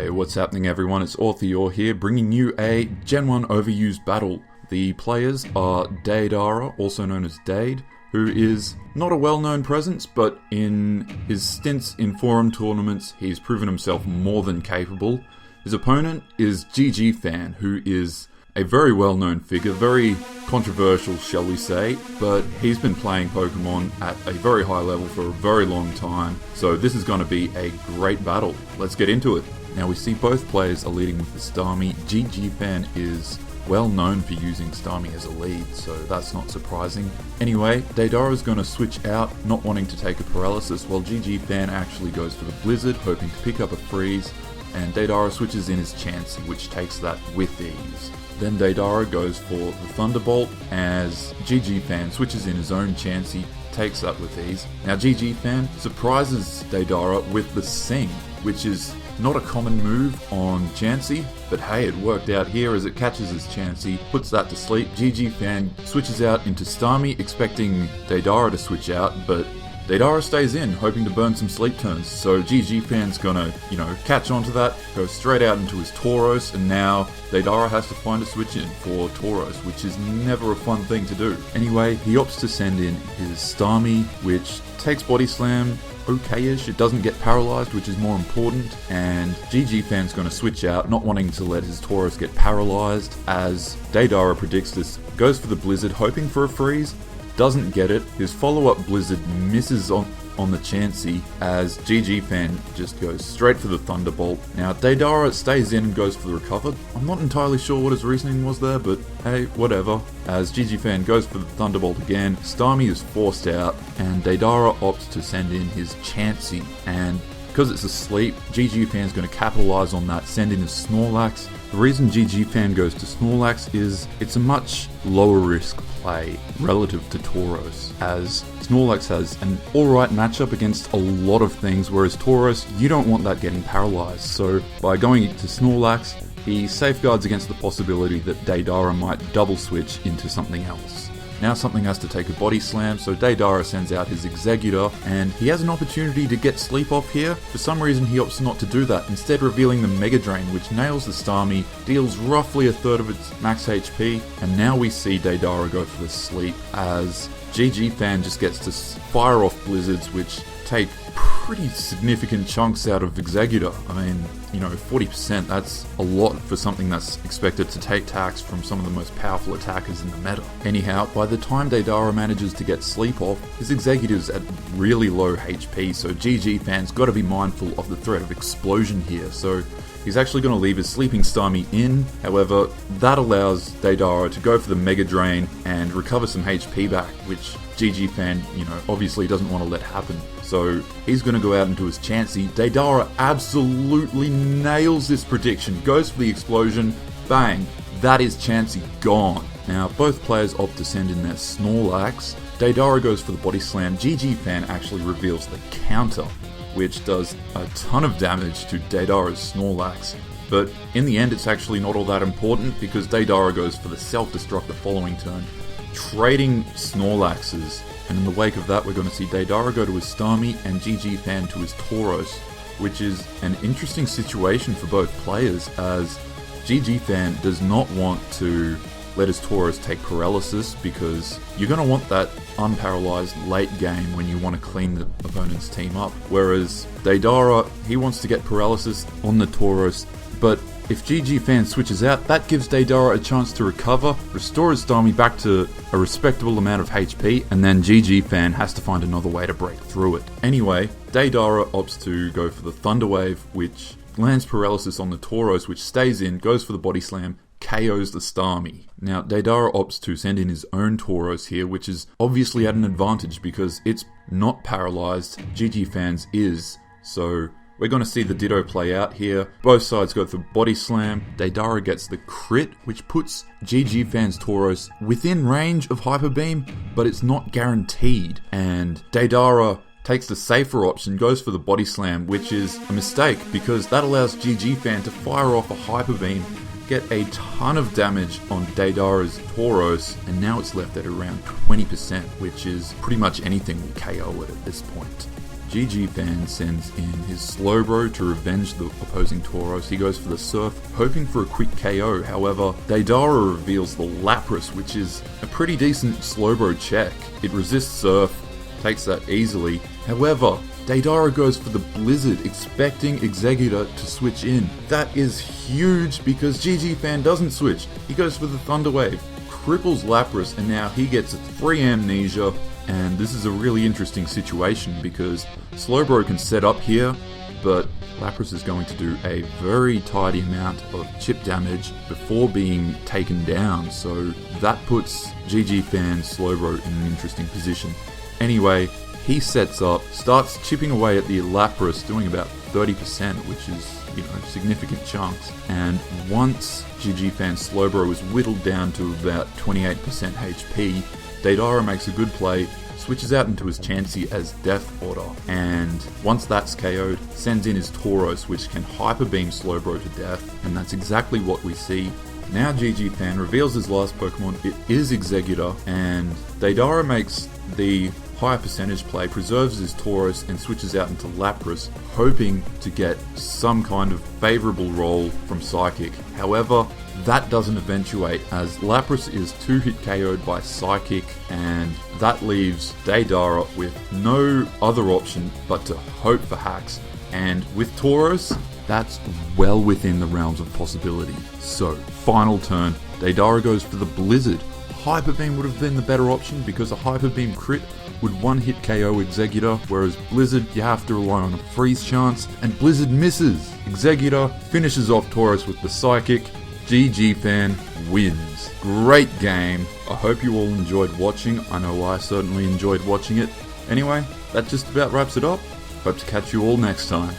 Hey, what's happening everyone? It's Ortheore here, bringing you a Gen 1 overused battle. The players are Deidara, also known as Dade, who is not a well-known presence, but in his stints in forum tournaments, he's proven himself more than capable. His opponent is GGFan, who is a very well-known figure, very controversial, shall we say, but he's been playing Pokemon at a very high level for a very long time, so this is going to be a great battle. Let's get into it. Now we see both players are leading with the Starmie. GGFan is well known for using Starmie as a lead, so that's not surprising. Anyway, Deidara is going to switch out, not wanting to take a paralysis, while GGFan actually goes for the Blizzard, hoping to pick up a freeze, and Deidara switches in his Chansey, which takes that with ease. Then Deidara goes for the Thunderbolt, as GGFan switches in his own Chansey, takes that with ease. Now GGFan surprises Deidara with the Sing, which is not a common move on Chansey, but hey, it worked out here as it catches his Chansey, puts that to sleep. GGFan switches out into Starmie, expecting Deidara to switch out, but Deidara stays in, hoping to burn some sleep turns. So GGFan's gonna, catch onto that, go straight out into his Tauros, and now Deidara has to find a switch in for Tauros, which is never a fun thing to do. Anyway, he opts to send in his Starmie, which takes Body Slam okay-ish. It doesn't get paralyzed, which is more important, and GGFan's going to switch out, not wanting to let his Tauros get paralyzed, as Deidara predicts this, goes for the Blizzard, hoping for a freeze, doesn't get it. His follow-up Blizzard misses on the Chansey, as GGFan just goes straight for the Thunderbolt. Now Deidara stays in and goes for the Recover. I'm not entirely sure what his reasoning was there, but hey, whatever. As GGFan goes for the Thunderbolt again, Starmie is forced out, and Deidara opts to send in his Chansey, and because it's asleep, GGFan's going to capitalize on that, send in his Snorlax. The reason GGFan goes to Snorlax is it's a much lower risk play relative to Tauros, as Snorlax has an alright matchup against a lot of things, whereas Tauros, you don't want that getting paralyzed. So by going to Snorlax, he safeguards against the possibility that Deidara might double switch into something else. Now something has to take a Body Slam, so Deidara sends out his Exeggutor, and he has an opportunity to get sleep off here. For some reason he opts not to do that, instead revealing the Mega Drain, which nails the Starmie, deals roughly a third of its max HP, and now we see Deidara go for the sleep, as GGFan just gets to fire off Blizzards, which take pretty significant chunks out of Exeggutor. I mean, 40%, that's a lot for something that's expected to take attacks from some of the most powerful attackers in the meta. Anyhow, by the time Deidara manages to get sleep off, his Exeggutor's at really low HP, so GGFan's got to be mindful of the threat of explosion here, so he's actually going to leave his sleeping Starmie in. However, that allows Deidara to go for the Mega Drain and recover some HP back, which GGFan, obviously doesn't want to let happen. So he's going to go out into his Chansey. Deidara absolutely nails this prediction, goes for the explosion, bang, that is Chansey gone. Now both players opt to send in their Snorlax. Deidara goes for the Body Slam. GGFan actually reveals the counter, which does a ton of damage to Deidara's Snorlax. But in the end, it's actually not all that important, because Deidara goes for the self-destruct the following turn, trading Snorlaxes. And in the wake of that, we're going to see Deidara go to his Starmie and GGFan to his Tauros, which is an interesting situation for both players, as GGFan does not want to let his Tauros take paralysis, because you're going to want that unparalyzed late game when you want to clean the opponent's team up. Whereas Deidara, he wants to get paralysis on the Tauros, but if GGFan switches out, that gives Deidara a chance to recover, restore his Starmie back to a respectable amount of HP, and then GGFan has to find another way to break through it. Anyway, Deidara opts to go for the Thunder Wave, which lands paralysis on the Tauros, which stays in, goes for the Body Slam, KOs the Starmie. Now, Deidara opts to send in his own Tauros here, which is obviously at an advantage because it's not paralyzed, GGFan's is, so we're going to see the Ditto play out here. Both sides go for Body Slam. Deidara gets the crit, which puts GGFan's Tauros within range of Hyper Beam, but it's not guaranteed. And Deidara takes the safer option, goes for the Body Slam, which is a mistake because that allows GGFan to fire off a Hyper Beam, get a ton of damage on Deidara's Tauros, and now it's left at around 20%, which is pretty much anything will KO it at this point. GGFan sends in his Slowbro to revenge the opposing Tauros. He goes for the Surf, hoping for a quick KO. However, Deidara reveals the Lapras, which is a pretty decent Slowbro check. It resists Surf, takes that easily. However, Deidara goes for the Blizzard, expecting Exeggutor to switch in. That is huge because GGFan doesn't switch. He goes for the Thunder Wave, cripples Lapras, and now he gets 3 amnesia. And this is a really interesting situation because Slowbro can set up here, but Lapras is going to do a very tidy amount of chip damage before being taken down. So that puts GGFan Slowbro in an interesting position. Anyway, he sets up, starts chipping away at the Lapras, doing about 30%, which is, significant chunks. And once GGFan Slowbro is whittled down to about 28% HP, Deidara makes a good play, switches out into his Chansey as Death Order, and once that's KO'd, sends in his Tauros, which can Hyper Beam Slowbro to death, and that's exactly what we see. Now GGFan reveals his last Pokemon, it is Exeggutor, and Deidara makes the higher percentage play, preserves his Tauros, and switches out into Lapras, hoping to get some kind of favourable roll from Psychic. However, that doesn't eventuate, as Lapras is 2-hit KO'd by Psychic, and that leaves Deidara with no other option but to hope for hacks. And with Tauros, that's well within the realms of possibility. So, final turn, Deidara goes for the Blizzard. Hyper Beam would have been the better option because a Hyper Beam crit would 1-hit KO Exeggutor, whereas Blizzard you have to rely on a freeze chance, and Blizzard misses. Exeggutor finishes off Tauros with the Psychic. GGFan wins. Great game. I hope you all enjoyed watching. I know I certainly enjoyed watching it. Anyway, that just about wraps it up. Hope to catch you all next time.